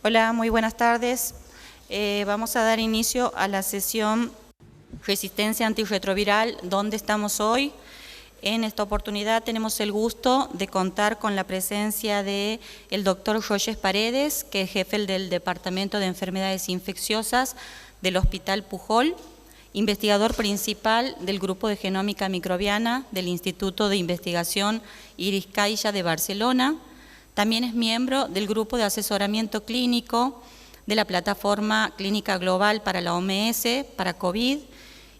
Hola, muy buenas tardes. Vamos a dar inicio a la sesión Resistencia Antirretroviral, ¿dónde estamos hoy? En esta oportunidad tenemos el gusto de contar con la presencia del doctor Roger Paredes, que es jefe del Departamento de Enfermedades Infecciosas del Hospital Pujol, investigador principal del Grupo de Genómica Microbiana del Instituto de Investigación Iris Caixa de Barcelona. También es miembro del Grupo de Asesoramiento Clínico de la Plataforma Clínica Global para la OMS, para COVID,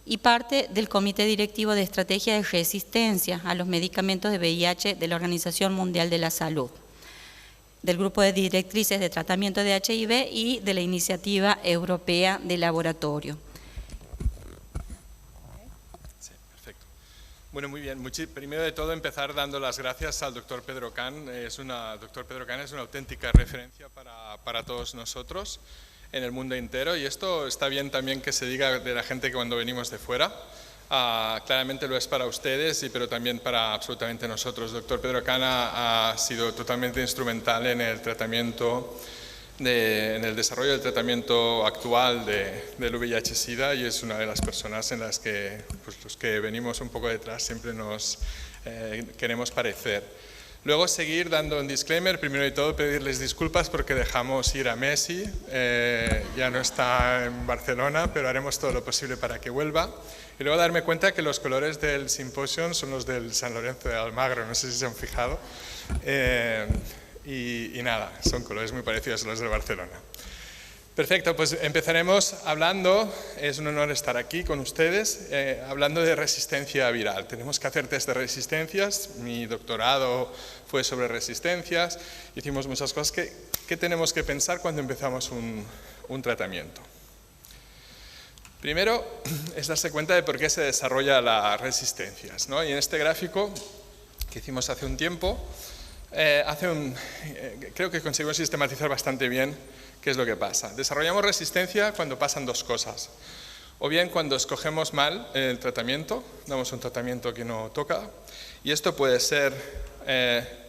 y parte del Comité Directivo de Estrategia de Resistencia a los Medicamentos de VIH de la Organización Mundial de la Salud, del Grupo de Directrices de Tratamiento de HIV y de la Iniciativa Europea de Laboratorio. Bueno, muy bien. Primero de todo, empezar dando las gracias al doctor Pedro Can. Doctor Pedro Can es una auténtica referencia para todos nosotros en el mundo entero, y esto está bien también que se diga de la gente que cuando venimos de fuera. Claramente lo es para ustedes, pero también para absolutamente nosotros. Doctor Pedro Can ha sido totalmente instrumental en el tratamiento en el desarrollo del tratamiento actual del VIH-Sida, y es una de las personas en las que los que venimos un poco detrás siempre nos queremos parecer. Luego seguir dando un disclaimer, primero de todo pedirles disculpas porque dejamos ir a Messi, ya no está en Barcelona, pero haremos todo lo posible para que vuelva. Y luego darme cuenta que los colores del simposio son los del San Lorenzo de Almagro, no sé si se han fijado. Y nada, son colores muy parecidos a los de Barcelona. Perfecto, pues empezaremos hablando, es un honor estar aquí con ustedes, hablando de resistencia viral. Tenemos que hacer test de resistencias, mi doctorado fue sobre resistencias, hicimos muchas cosas. ¿Qué tenemos que pensar cuando empezamos un tratamiento? Primero, es darse cuenta de por qué se desarrolla las resistencias, ¿no? Y en este gráfico que hicimos hace un tiempo, creo que conseguimos sistematizar bastante bien qué es lo que pasa. Desarrollamos resistencia cuando pasan dos cosas. O bien cuando escogemos mal el tratamiento, damos un tratamiento que no toca, y esto puede ser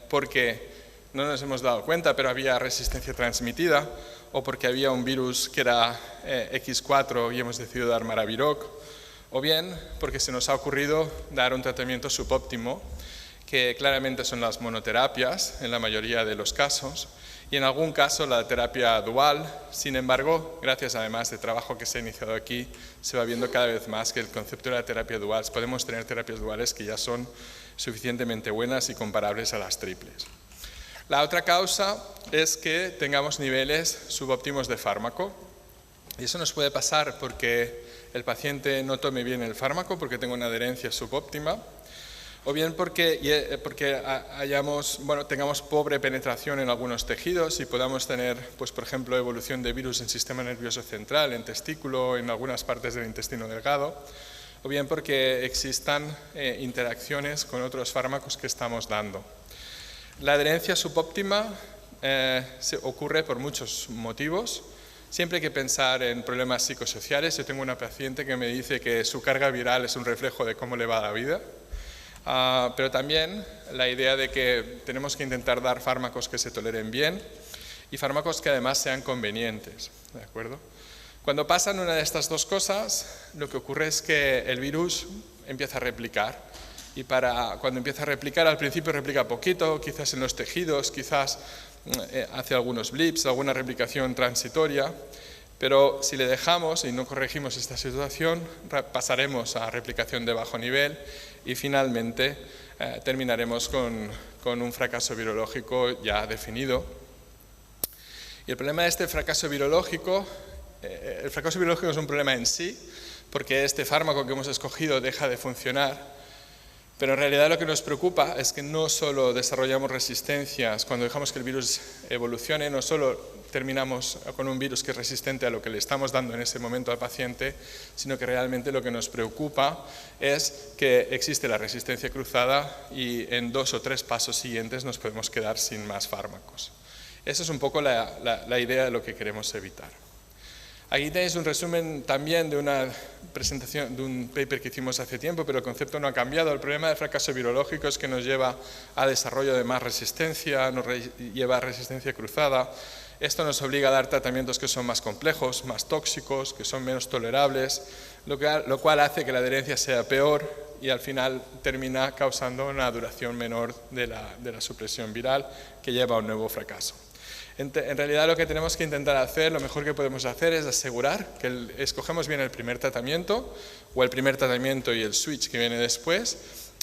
porque no nos hemos dado cuenta, pero había resistencia transmitida, o porque había un virus que era X4 y hemos decidido dar Maraviroc, o bien porque se nos ha ocurrido dar un tratamiento subóptimo, que claramente son las monoterapias en la mayoría de los casos, y en algún caso la terapia dual. Sin embargo, gracias además de trabajo que se ha iniciado aquí, se va viendo cada vez más que el concepto de la terapia dual, podemos tener terapias duales que ya son suficientemente buenas y comparables a las triples. La otra causa es que tengamos niveles subóptimos de fármaco, y eso nos puede pasar porque el paciente no tome bien el fármaco, porque tenga una adherencia subóptima, o bien porque tengamos pobre penetración en algunos tejidos y podamos tener, pues, por ejemplo, evolución de virus en sistema nervioso central, en testículo, en algunas partes del intestino delgado, o bien porque existan interacciones con otros fármacos que estamos dando. La adherencia subóptima ocurre por muchos motivos. Siempre hay que pensar en problemas psicosociales. Yo tengo una paciente que me dice que su carga viral es un reflejo de cómo le va la vida. Pero también la idea de que tenemos que intentar dar fármacos que se toleren bien y fármacos que además sean convenientes, ¿de acuerdo? Cuando pasan una de estas dos cosas, lo que ocurre es que el virus empieza a replicar, y cuando empieza a replicar, al principio replica poquito, quizás en los tejidos, quizás hace algunos blips, alguna replicación transitoria, pero si le dejamos y no corregimos esta situación, pasaremos a replicación de bajo nivel y finalmente terminaremos con un fracaso virológico ya definido. Y el problema de este fracaso virológico, el fracaso virológico es un problema en sí, porque este fármaco que hemos escogido deja de funcionar. Pero en realidad lo que nos preocupa es que no solo desarrollamos resistencias cuando dejamos que el virus evolucione, no solo terminamos con un virus que es resistente a lo que le estamos dando en ese momento al paciente, sino que realmente lo que nos preocupa es que existe la resistencia cruzada y en 2 o 3 pasos siguientes nos podemos quedar sin más fármacos. Esa es un poco la idea de lo que queremos evitar. Aquí tenéis un resumen también de una presentación de un paper que hicimos hace tiempo, pero el concepto no ha cambiado. El problema del fracaso virológico es que nos lleva a desarrollo de más resistencia, nos lleva a resistencia cruzada. Esto nos obliga a dar tratamientos que son más complejos, más tóxicos, que son menos tolerables, lo cual hace que la adherencia sea peor y al final termina causando una duración menor de la supresión viral que lleva a un nuevo fracaso. En realidad lo que tenemos que intentar hacer, lo mejor que podemos hacer es asegurar que escogemos bien el primer tratamiento o el primer tratamiento y el switch que viene después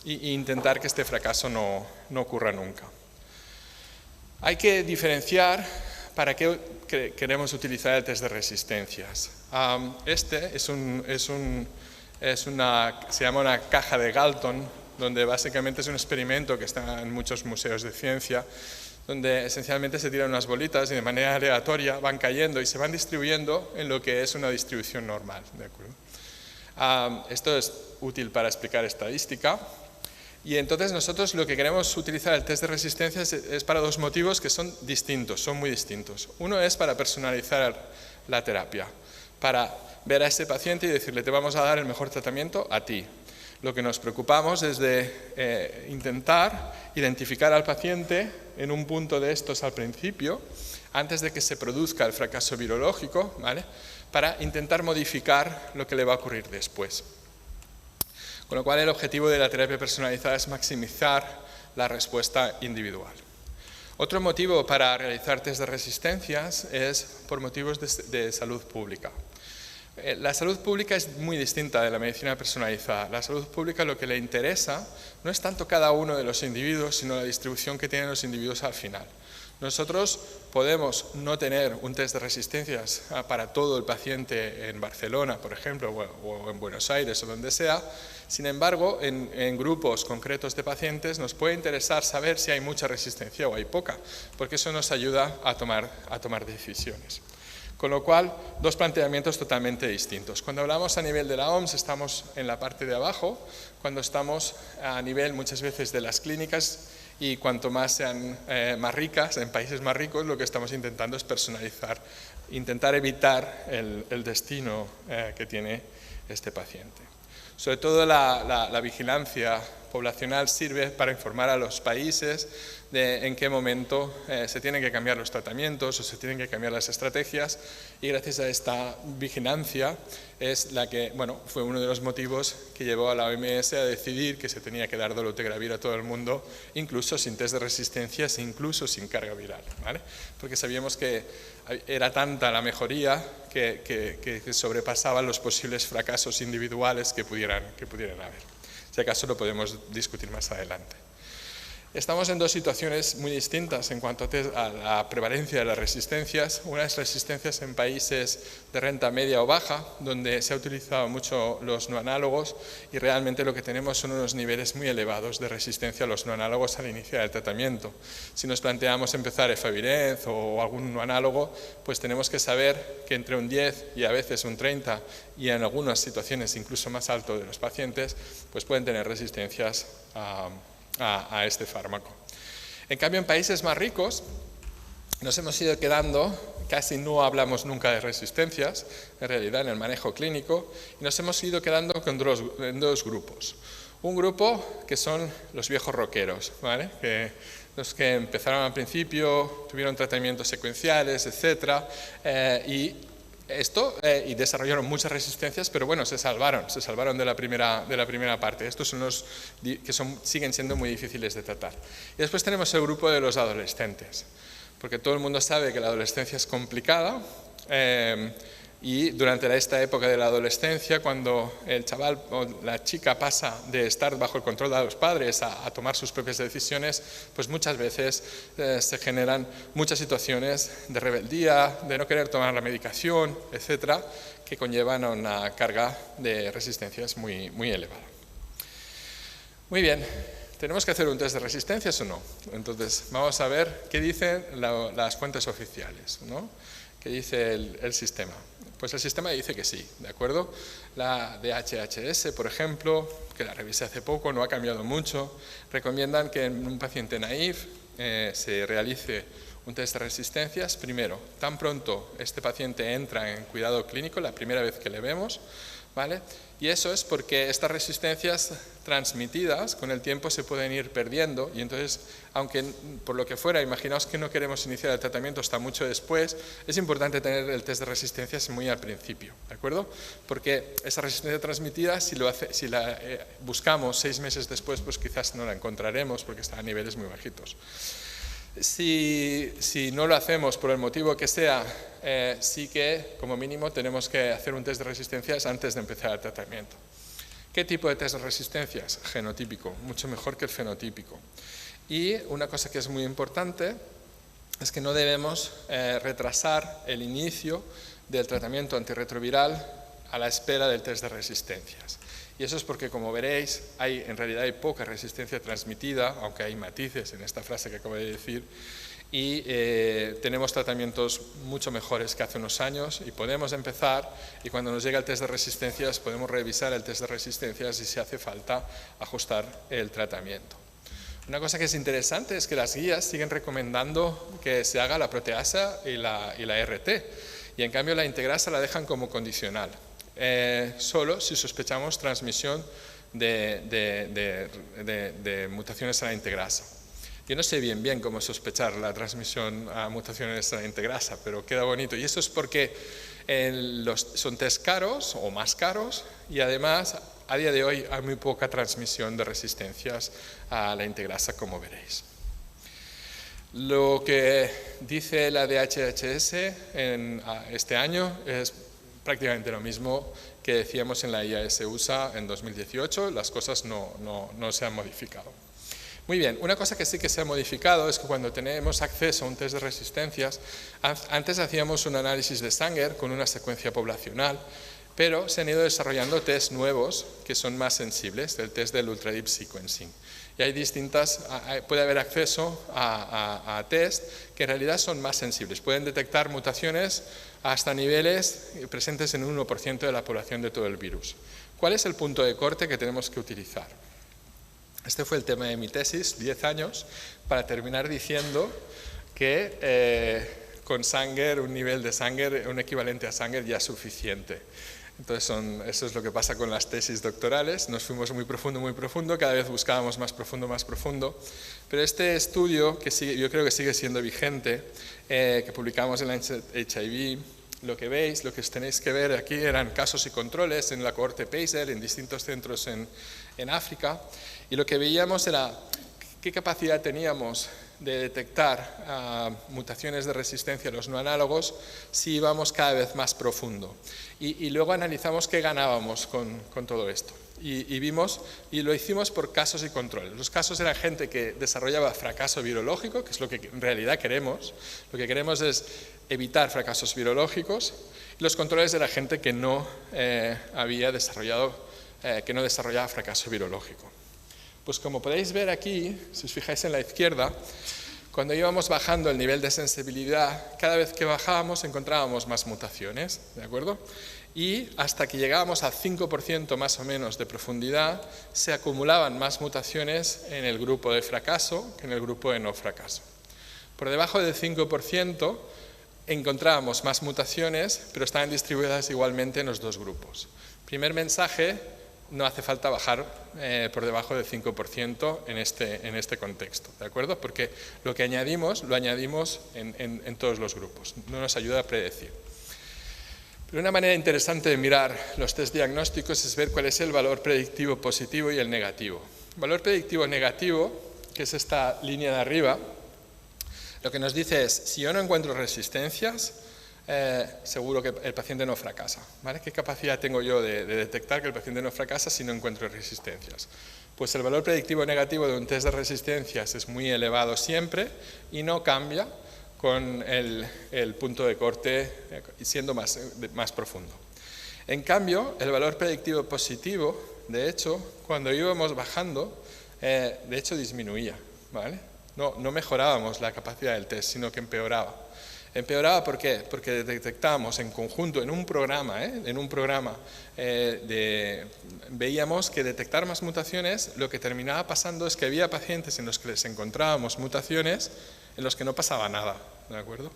e intentar que este fracaso no ocurra nunca. Hay que diferenciar para qué queremos utilizar el test de resistencias. Este se llama una caja de Galton, donde básicamente es un experimento que está en muchos museos de ciencia, donde esencialmente se tiran unas bolitas y de manera aleatoria van cayendo y se van distribuyendo en lo que es una distribución normal. ¿De acuerdo? Esto es útil para explicar estadística. Y entonces nosotros lo que queremos utilizar el test de resistencias es para dos motivos que son distintos, son muy distintos. Uno es para personalizar la terapia, para ver a ese paciente y decirle te vamos a dar el mejor tratamiento a ti. Lo que nos preocupamos es de intentar identificar al paciente en un punto de estos al principio, antes de que se produzca el fracaso virológico, ¿vale? Para intentar modificar lo que le va a ocurrir después. Con lo cual el objetivo de la terapia personalizada es maximizar la respuesta individual. Otro motivo para realizar test de resistencias es por motivos de salud pública. La salud pública es muy distinta de la medicina personalizada. La salud pública lo que le interesa no es tanto cada uno de los individuos, sino la distribución que tienen los individuos al final. Nosotros podemos no tener un test de resistencias para todo el paciente en Barcelona, por ejemplo, o en Buenos Aires o donde sea. Sin embargo, en grupos concretos de pacientes nos puede interesar saber si hay mucha resistencia o hay poca, porque eso nos ayuda a tomar decisiones. Con lo cual, dos planteamientos totalmente distintos. Cuando hablamos a nivel de la OMS estamos en la parte de abajo, cuando estamos a nivel muchas veces de las clínicas y cuanto más sean más ricas, en países más ricos, lo que estamos intentando es personalizar, intentar evitar el destino que tiene este paciente. Sobre todo la vigilancia poblacional sirve para informar a los países de en qué momento se tienen que cambiar los tratamientos o se tienen que cambiar las estrategias, y gracias a esta vigilancia es la que, bueno, fue uno de los motivos que llevó a la OMS a decidir que se tenía que dar dolutegravir a todo el mundo, incluso sin test de resistencias, incluso sin carga viral, ¿vale? Porque sabíamos que era tanta la mejoría que sobrepasaba los posibles fracasos individuales que pudieran haber. Si acaso lo podemos discutir más adelante. Estamos en dos situaciones muy distintas en cuanto a la prevalencia de las resistencias. Una es resistencias en países de renta media o baja, donde se ha utilizado mucho los no análogos y realmente lo que tenemos son unos niveles muy elevados de resistencia a los no análogos al iniciar el tratamiento. Si nos planteamos empezar efavirenz o algún no análogo, pues tenemos que saber que entre un 10 y a veces un 30 y en algunas situaciones incluso más alto de los pacientes, pues pueden tener resistencias a este fármaco. En cambio, en países más ricos nos hemos ido quedando, casi no hablamos nunca de resistencias, en realidad en el manejo clínico, y nos hemos ido quedando en dos grupos. Un grupo que son los viejos rockeros, ¿vale? Los que empezaron al principio, tuvieron tratamientos secuenciales, etcétera, y desarrollaron muchas resistencias, pero bueno, se salvaron de la primera parte. Estos son los que siguen siendo muy difíciles de tratar. Y después tenemos el grupo de los adolescentes, porque todo el mundo sabe que la adolescencia es complicada, y durante esta época de la adolescencia, cuando el chaval o la chica pasa de estar bajo el control de los padres a tomar sus propias decisiones, pues muchas veces se generan muchas situaciones de rebeldía, de no querer tomar la medicación, etcétera, que conllevan a una carga de resistencias muy, muy elevada. Muy bien, ¿tenemos que hacer un test de resistencias o no? Entonces, vamos a ver qué dicen las fuentes oficiales, ¿no? ¿Qué dice el sistema? Pues el sistema dice que sí, ¿de acuerdo? La DHHS, por ejemplo, que la revisé hace poco, no ha cambiado mucho, recomiendan que en un paciente naïf se realice un test de resistencias. Primero, tan pronto este paciente entra en cuidado clínico, la primera vez que le vemos, ¿vale? Y eso es porque estas resistencias transmitidas con el tiempo se pueden ir perdiendo y entonces, aunque por lo que fuera, imaginaos que no queremos iniciar el tratamiento hasta mucho después, es importante tener el test de resistencias muy al principio, ¿de acuerdo? Porque esa resistencia transmitida, si la buscamos 6 meses después, pues quizás no la encontraremos porque está a niveles muy bajitos. Si no lo hacemos por el motivo que sea, sí que como mínimo tenemos que hacer un test de resistencias antes de empezar el tratamiento. ¿Qué tipo de test de resistencias? Genotípico, mucho mejor que el fenotípico. Y una cosa que es muy importante es que no debemos retrasar el inicio del tratamiento antirretroviral a la espera del test de resistencias. Y eso es porque, como veréis, en realidad hay poca resistencia transmitida, aunque hay matices en esta frase que acabo de decir, y tenemos tratamientos mucho mejores que hace unos años y podemos empezar, y cuando nos llega el test de resistencias podemos revisar el test de resistencias y si hace falta ajustar el tratamiento. Una cosa que es interesante es que las guías siguen recomendando que se haga la proteasa y la RT, y en cambio la integrasa la dejan como condicional. Solo si sospechamos transmisión de mutaciones a la integrasa. Yo no sé bien cómo sospechar la transmisión a mutaciones a la integrasa, pero queda bonito. Y eso es porque son test caros o más caros y además a día de hoy hay muy poca transmisión de resistencias a la integrasa, como veréis. Lo que dice la DHHS este año es prácticamente lo mismo que decíamos en la IAS-USA en 2018, las cosas no se han modificado. Muy bien, una cosa que sí que se ha modificado es que cuando tenemos acceso a un test de resistencias, antes hacíamos un análisis de Sanger con una secuencia poblacional, pero se han ido desarrollando test nuevos que son más sensibles, el test del Ultra Deep Sequencing. Y hay puede haber acceso a test que en realidad son más sensibles, pueden detectar mutaciones hasta niveles presentes en un 1% de la población de todo el virus. ¿Cuál es el punto de corte que tenemos que utilizar? Este fue el tema de mi tesis, 10 años, para terminar diciendo que con Sanger, un nivel de Sanger, un equivalente a Sanger ya es suficiente. Entonces eso es lo que pasa con las tesis doctorales, nos fuimos muy profundo, cada vez buscábamos más profundo, pero este estudio, que yo creo que sigue siendo vigente, que publicamos en la HIV, lo que veis, lo que tenéis que ver aquí eran casos y controles en la cohorte PACER, en distintos centros en África, y lo que veíamos era qué capacidad teníamos de detectar mutaciones de resistencia a los no análogos si íbamos cada vez más profundo. Y luego analizamos qué ganábamos con todo esto. Y vimos, y lo hicimos por casos y controles. Los casos eran gente que desarrollaba fracaso virológico, que es lo que en realidad queremos. Lo que queremos es evitar fracasos virológicos. Y los controles era gente que no desarrollaba fracaso virológico. Pues como podéis ver aquí, si os fijáis en la izquierda, cuando íbamos bajando el nivel de sensibilidad, cada vez que bajábamos encontrábamos más mutaciones, ¿de acuerdo? Y hasta que llegábamos a 5% más o menos de profundidad, se acumulaban más mutaciones en el grupo de fracaso que en el grupo de no fracaso. Por debajo del 5% encontrábamos más mutaciones, pero estaban distribuidas igualmente en los dos grupos. Primer mensaje: no hace falta bajar por debajo del 5% en este contexto, ¿de acuerdo? Porque lo que añadimos, lo añadimos en todos los grupos, no nos ayuda a predecir. Pero una manera interesante de mirar los test diagnósticos es ver cuál es el valor predictivo positivo y el negativo. El valor predictivo negativo, que es esta línea de arriba, lo que nos dice es, si yo no encuentro resistencias, seguro que el paciente no fracasa, ¿vale? ¿Qué capacidad tengo yo de detectar que el paciente no fracasa si no encuentro resistencias? Pues el valor predictivo negativo de un test de resistencias es muy elevado siempre y no cambia con el punto de corte siendo más profundo. En cambio, el valor predictivo positivo, de hecho, cuando íbamos bajando, de hecho disminuía, ¿vale? No mejorábamos la capacidad del test, sino que empeoraba. ¿Empeoraba por qué? Porque detectábamos en conjunto, en un programa, veíamos que detectar más mutaciones, lo que terminaba pasando es que había pacientes en los que les encontrábamos mutaciones en los que no pasaba nada, ¿de acuerdo?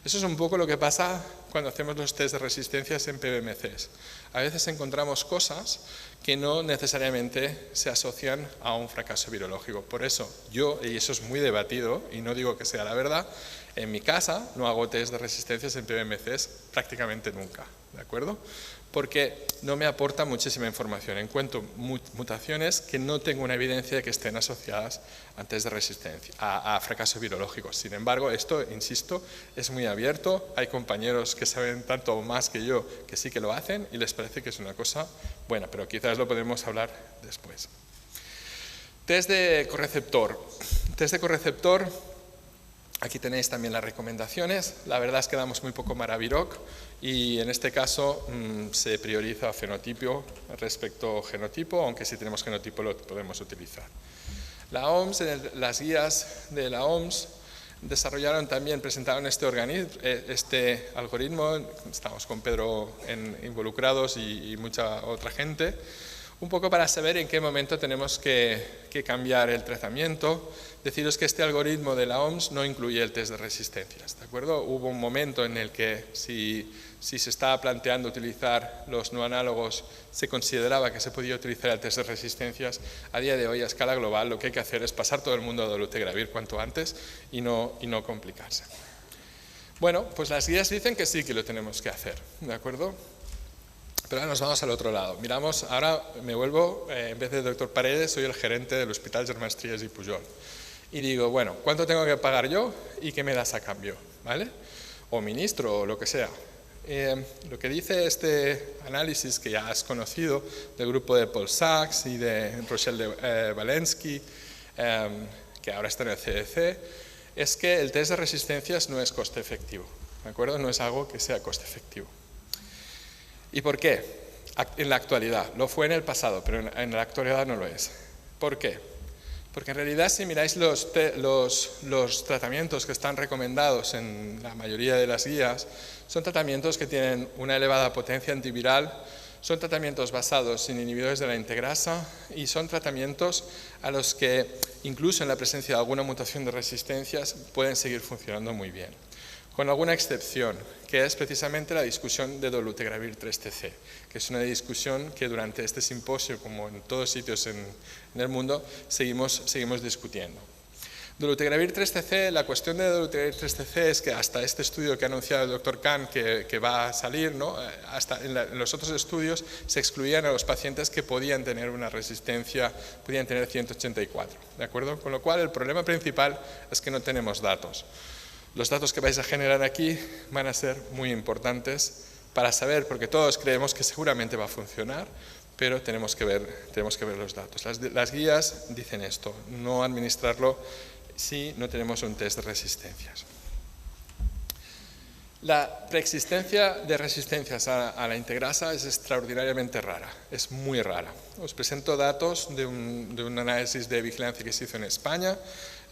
Eso es un poco lo que pasa cuando hacemos los test de resistencias en PBMCs. A veces encontramos cosas que no necesariamente se asocian a un fracaso virológico. Por eso yo, y eso es muy debatido, y no digo que sea la verdad, en mi casa no hago test de resistencias en PBMCs prácticamente nunca, ¿de acuerdo? Porque no me aporta muchísima información. Encuentro mutaciones que no tengo una evidencia de que estén asociadas a test de resistencia, a fracaso virológico. Sin embargo, esto, insisto, es muy abierto. Hay compañeros que saben tanto o más que yo que sí que lo hacen y les parece que es una cosa buena, pero quizás lo podemos hablar después. Test de correceptor. Test de correceptor. Aquí tenéis también las recomendaciones. La verdad es que damos muy poco Maraviroc y en este caso se prioriza fenotipo respecto a genotipo, aunque si tenemos genotipo lo podemos utilizar. La OMS, las guías de la OMS desarrollaron también, presentaron este algoritmo, estamos con Pedro involucrados y mucha otra gente, un poco para saber en qué momento tenemos que cambiar el tratamiento. Deciros que este algoritmo de la OMS no incluye el test de resistencias, ¿de acuerdo? Hubo un momento en el que si se estaba planteando utilizar los no análogos, se consideraba que se podía utilizar el test de resistencias. A día de hoy, a escala global, lo que hay que hacer es pasar todo el mundo a dolutegravir cuanto antes y no complicarse. Bueno, pues las guías dicen que sí que lo tenemos que hacer, ¿de acuerdo? Pero ahora nos vamos al otro lado. Miramos, ahora me vuelvo, en vez de doctor Paredes, soy el gerente del Hospital Germans Trias y Pujol. Y digo, bueno, ¿cuánto tengo que pagar yo y qué me das a cambio? ¿Vale? O ministro, o lo que sea. Lo que dice este análisis, que ya has conocido, del grupo de Paul Sachs y de Rochelle Walensky, que ahora está en el CDC, es que el test de resistencias no es coste efectivo, ¿de acuerdo? No es algo que sea coste efectivo. ¿Y por qué? En la actualidad, lo fue en el pasado, pero en la actualidad no lo es. ¿Por qué? Porque en realidad si miráis los tratamientos que están recomendados en la mayoría de las guías, son tratamientos que tienen una elevada potencia antiviral, son tratamientos basados en inhibidores de la integrasa y son tratamientos a los que, incluso en la presencia de alguna mutación de resistencias, pueden seguir funcionando muy bien. Con alguna excepción, que es precisamente la discusión de dolutegravir 3TC, que es una discusión que durante este simposio, como en todos sitios en el mundo, seguimos discutiendo. Dolutegravir 3TC, la cuestión de dolutegravir 3TC es que hasta este estudio que ha anunciado el doctor Kahn que va a salir, ¿no? Hasta en los otros estudios se excluían a los pacientes que podían tener una resistencia, podían tener 184, ¿de acuerdo? Con lo cual el problema principal es que no tenemos datos. Los datos que vais a generar aquí van a ser muy importantes para saber, porque todos creemos que seguramente va a funcionar, pero tenemos que ver los datos. Las guías dicen esto, no administrarlo si no tenemos un test de resistencias. La preexistencia de resistencias a la integrasa es extraordinariamente rara, es muy rara. Os presento datos de un análisis de vigilancia que se hizo en España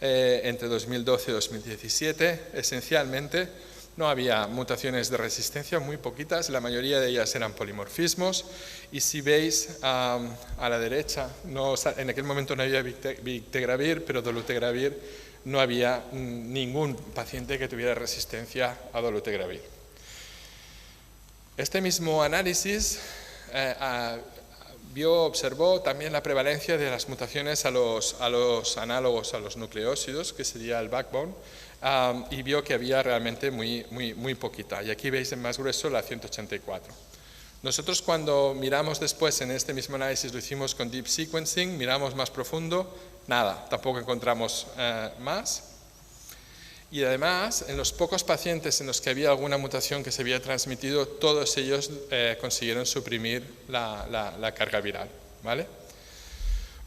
entre 2012 y 2017. Esencialmente no había mutaciones de resistencia, muy poquitas, la mayoría de ellas eran polimorfismos. Y si veis a la derecha, en aquel momento no había Bictegravir, pero dolutegravir, no había ningún paciente que tuviera resistencia a dolutegravir. Este mismo análisis observó también la prevalencia de las mutaciones a los análogos, a los nucleósidos, que sería el backbone, y vio que había realmente muy poquita. Y aquí veis en más grueso la 184. Nosotros cuando miramos después en este mismo análisis, lo hicimos con deep sequencing, miramos más profundo, nada, tampoco encontramos más. Y además, en los pocos pacientes en los que había alguna mutación que se había transmitido, todos ellos consiguieron suprimir la carga viral, ¿vale?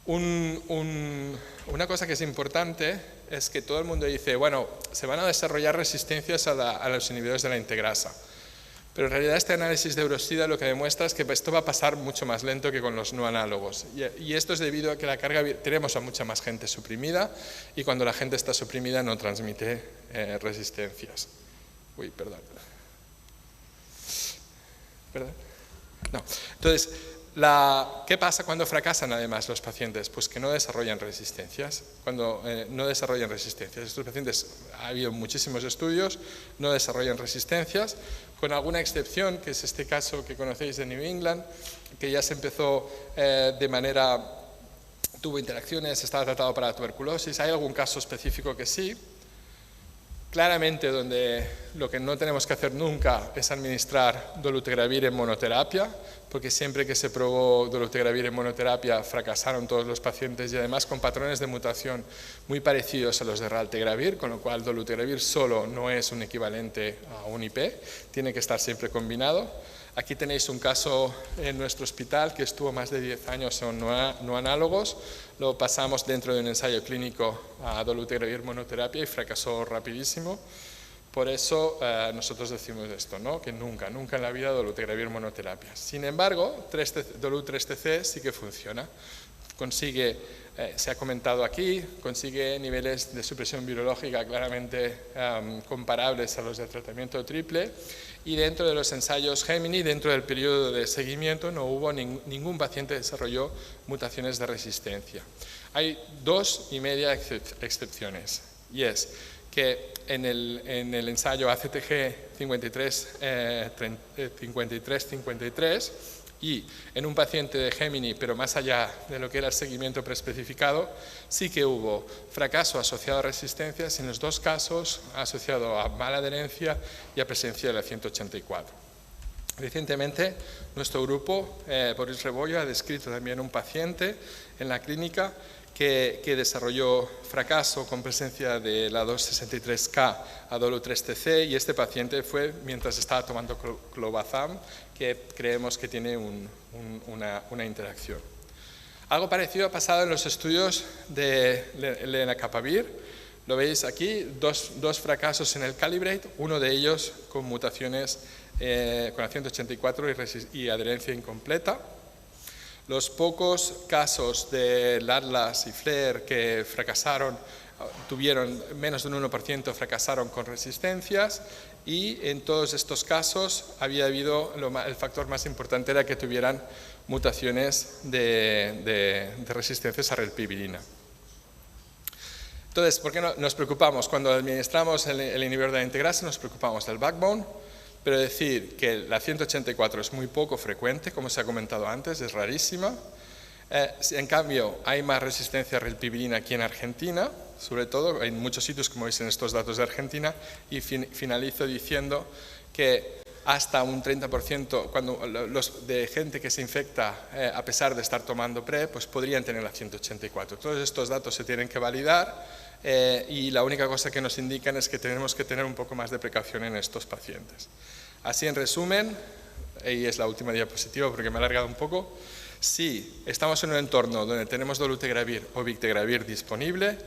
Una cosa que es importante es que todo el mundo dice, bueno, se van a desarrollar resistencias a los inhibidores de la integrasa. Pero en realidad este análisis de Eurosida lo que demuestra es que esto va a pasar mucho más lento que con los no análogos. Y esto es debido a que la carga tenemos a mucha más gente suprimida y cuando la gente está suprimida no transmite resistencias. Uy, perdón. ¿Perdón? No. Entonces, ¿Qué pasa cuando fracasan además los pacientes? Pues que no desarrollan resistencias. Cuando no desarrollan resistencias, estos pacientes, ha habido muchísimos estudios, no desarrollan resistencias, con alguna excepción, que es este caso que conocéis de New England, que ya se empezó tuvo interacciones, estaba tratado para la tuberculosis. Hay algún caso específico que sí. Claramente, donde lo que no tenemos que hacer nunca es administrar dolutegravir en monoterapia, porque siempre que se probó dolutegravir en monoterapia fracasaron todos los pacientes y además con patrones de mutación muy parecidos a los de raltegravir, con lo cual dolutegravir solo no es un equivalente a un IP, tiene que estar siempre combinado. Aquí tenéis un caso en nuestro hospital que estuvo más de 10 años en no análogos, lo pasamos dentro de un ensayo clínico a dolutegravir monoterapia y fracasó rapidísimo. Por eso nosotros decimos esto, ¿no? Que nunca en la vida dolutegravir monoterapia. Sin embargo, Dolu3TC sí que funciona. Consigue, se ha comentado aquí, consigue niveles de supresión virológica claramente comparables a los de tratamiento triple, y dentro de los ensayos Gemini, dentro del periodo de seguimiento, no hubo ningún paciente que desarrolló mutaciones de resistencia. Hay 2,5 excepciones, y es que en el ensayo ACTG 53-53 y en un paciente de Gemini, pero más allá de lo que era el seguimiento preespecificado, sí que hubo fracaso asociado a resistencias, en los dos casos asociado a mala adherencia y a presencia de la 184. Recientemente, nuestro grupo, Boris Rebollo, ha descrito también un paciente en la clínica que desarrolló fracaso con presencia de la 263K a Dolu3TC, y este paciente fue mientras estaba tomando clobazam, que creemos que tiene una interacción. Algo parecido ha pasado en los estudios de lenacapavir. Lo veis aquí, dos fracasos en el Calibrate, uno de ellos con mutaciones con la 184 y adherencia incompleta. Los pocos casos de LATLAS y FLAIR que fracasaron, tuvieron menos de un 1%, fracasaron con resistencias, y en todos estos casos había habido, el factor más importante era que tuvieran mutaciones de resistencias a relpivirina. Entonces, ¿por qué nos preocupamos? Cuando administramos el inhibidor de la integrasa nos preocupamos del backbone, pero decir que la 184 es muy poco frecuente, como se ha comentado antes, es rarísima. En cambio, hay más resistencia a relpivirina aquí en Argentina, sobre todo en muchos sitios, como veis en estos datos de Argentina, y finalizo diciendo que hasta un 30% de gente que se infecta a pesar de estar tomando PrEP, pues podrían tener la 184. Todos estos datos se tienen que validar y la única cosa que nos indican es que tenemos que tener un poco más de precaución en estos pacientes. Así, en resumen, y es la última diapositiva porque me he alargado un poco, si estamos en un entorno donde tenemos dolutegravir o bictegravir disponible,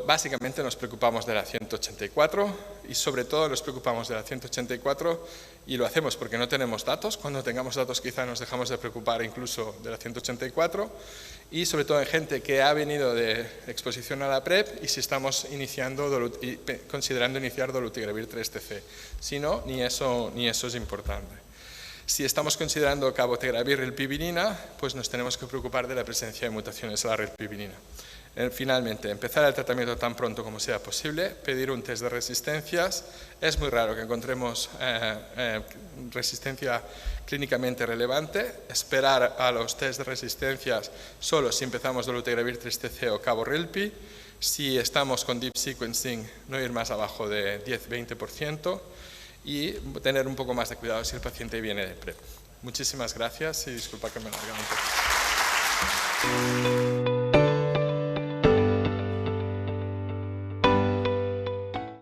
básicamente nos preocupamos de la 184 y sobre todo nos preocupamos de la 184, y lo hacemos porque no tenemos datos. Cuando tengamos datos quizá nos dejamos de preocupar incluso de la 184, y sobre todo en gente que ha venido de exposición a la PrEP y si estamos considerando iniciar dolutegravir 3TC. Si no, ni eso es importante. Si estamos considerando cabotegravir relpivirina, pues nos tenemos que preocupar de la presencia de mutaciones a la relpivirina. Finalmente, empezar el tratamiento tan pronto como sea posible, pedir un test de resistencias. Es muy raro que encontremos resistencia clínicamente relevante. Esperar a los test de resistencias solo si empezamos dolutegravir 3TC o cabo-relpi. Si estamos con deep sequencing, no ir más abajo de 10-20%. Y tener un poco más de cuidado si el paciente viene de PrEP. Muchísimas gracias y disculpa que me alargue un poco.